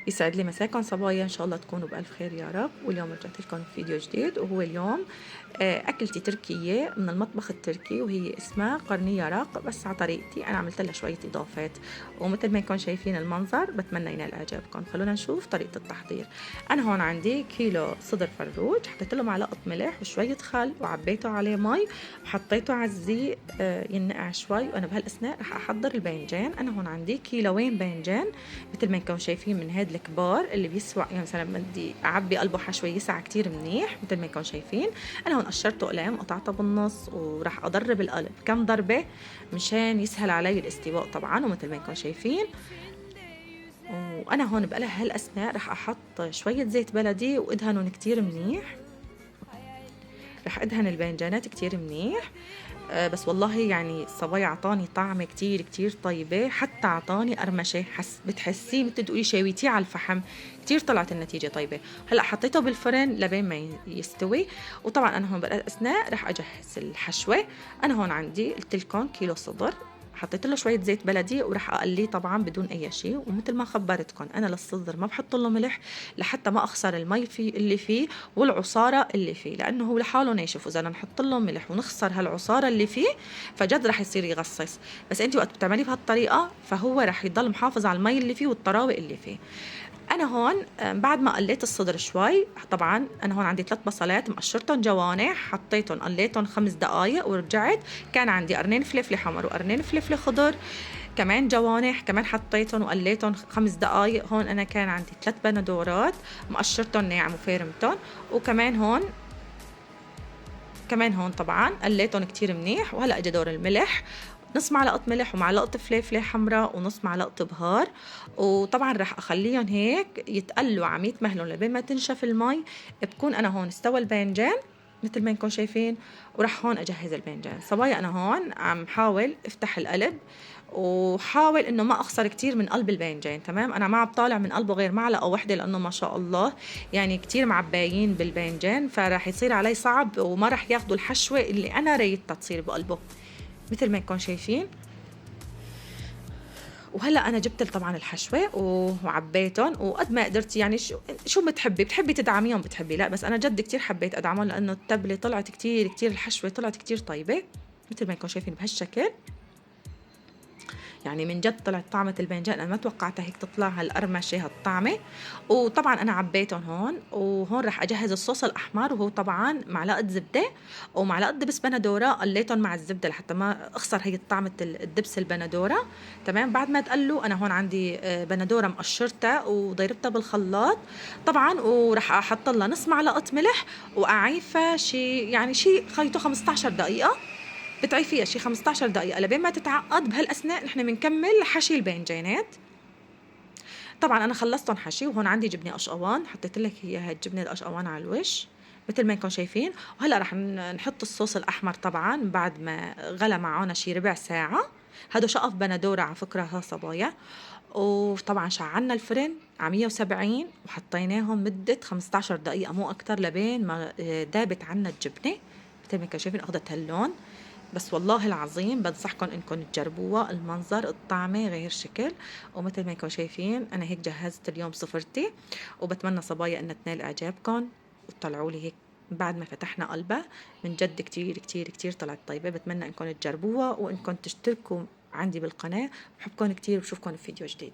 يسعد لي مساكم صبايا، ان شاء الله تكونوا بالف خير يا رب. واليوم رجعت لكم فيديو جديد، وهو اليوم اكلتي تركيه من المطبخ التركي، وهي اسمها قرنيه راق، بس على طريقتي انا عملت لها شويه اضافات. ومثل ما انكم شايفين المنظر، بتمنى ينال اعجابكم. خلونا نشوف طريقه التحضير. انا هون عندي كيلو صدر فروج، حطيت له معلقه ملح وشويه خل، وعبيته عليه مي، وحطيته على الزيت ينقع شوي. وانا بهالاثناء رح احضر الباذنجان. انا هون عندي كيلوين باذنجان مثل ما انكم شايفين، من هاد الكبار اللي بيسوى، يعني مثلا بدي اعبي قلبه حشوه يسع كتير منيح مثل ما انكم شايفين. انا هون قشرته قلم، قطعته بالنص، وراح اضرب القلب كم ضربه مشان يسهل علي الاستواء طبعا، ومثل ما انكم شايفين. وانا هون بهالاثناء رح احط شويه زيت بلدي وادهنهم كتير منيح. رح ادهن الباذنجانات كتير منيح. بس والله يعني الصبايا عطاني طعمة كتير كتير طيبة، حتى عطاني قرمشة، بتحسيه مثل تقولي شاويتيه على الفحم. كتير طلعت النتيجة طيبة. هلأ حطيته بالفرن لبين ما يستوي. وطبعا أنا هون بالأثناء رح أجهز الحشوة. أنا هون عندي قلت لكم كيلو صدر، حطيت له شويه زيت بلدي وراح اقليه طبعا بدون اي شيء. ومثل ما خبرتكم انا للصدر ما بحط له ملح لحتى ما اخسر المي اللي فيه والعصاره اللي فيه، لانه هو لحاله ناشف، واذا نحط له ملح ونخسر هالعصاره اللي فيه فجد رح يصير يغصص. بس انت وقت بتعمليه بهالطريقه فهو رح يضل محافظ على المي اللي فيه والطراوه اللي فيه. انا هون بعد ما قليت الصدر شوي، طبعا انا هون عندي 3 بصلات مقشرتهم جوانح، حطيتهم قليتهم 5 دقائق ورجعت. كان عندي قرنين فلفل حمر وقرنين فلفل خضر كمان جوانح، كمان حطيتهم وقليتهم 5 دقائق. هون انا كان عندي 3 بندورات مقشرتهم ناعم وفارمتهم. وكمان هون طبعا قليتهم كتير منيح. وهلا اجى دور الملح، نص معلقة ملح ومعلقة فلفلة حمراء ونص معلقة بهار. وطبعا رح أخليهم هيك يتقلوا عم يتمهلوا لبين ما تنشف المي. بكون أنا هون استوى الباذنجان مثل ما انكم شايفين، وراح هون اجهز الباذنجان. صبايا انا هون عم حاول افتح القلب، وحاول انه ما اخسر كتير من قلب الباذنجان. تمام، انا ما عم طالع من قلبه غير معلقه واحده، لانه ما شاء الله يعني كتير معبايين بالباذنجان، فراح يصير علي صعب وما راح ياخذوا الحشوه اللي انا ريتها تصير بقلبه مثل ما انكم شايفين. وهلا انا جبت طبعا الحشوه وعبيتهم وقد ما قدرت. يعني شو بتحبي تدعميهم، بتحبي لا، بس انا جد كتير حبيت ادعمهم، لانه التبله طلعت كتير كتير، الحشوه طلعت كتير طيبه مثل ما انكم شايفين بهالشكل. يعني من جد طلعت طعمة الباذنجان، أنا ما توقعتها هيك تطلع هالقرمشة هالطعمة. وطبعا أنا عبيتهم هون. وهون رح أجهز الصوص الأحمر، وهو طبعا معلقة زبدة ومعلقة دبس بندورة، قليتهم مع الزبدة لحتى ما أخسر هي طعمة الدبس البندورة. تمام، بعد ما تقلوا أنا هون عندي بندورة مقشرتها وضيربتها بالخلاط طبعا. ورح أحط لها نص معلقة ملح وأعيفها شي خيطه 15 دقيقة. بتعي فيها شي 15 دقيقة لبين ما تتعقد. بهالأثناء نحن بنكمل حشي الباذنجانات. طبعا أنا خلصتهم حشي، وهون عندي جبنة قشقوان، حطيت لك هي الجبنة القشقوان على الوش مثل ما انكم شايفين. وهلا رح نحط الصوص الأحمر طبعا بعد ما غلى معنا شي ربع ساعة. هذا شقف بندورة على فكرة ها صبايا. وطبعا شعلنا الفرن على 170 وحطيناهم مدة 15 دقيقة مو أكتر لبين ما دابت عنا الجبنة مثل ما انكم شايفين أخذت هاللون. بس والله العظيم بنصحكم انكم تجربوها، المنظر الطعمة غير شكل. ومثل ما انكم شايفين انا هيك جهزت اليوم سفرتي، وبتمنى صبايا انها تنال اعجابكم وتطلعوا لي هيك بعد ما فتحنا قلبها. من جد كتير كتير كتير طلعت طيبة. بتمنى انكم تجربوها وانكم تشتركوا عندي بالقناة. بحبكم كتير وبشوفكم في فيديو جديد.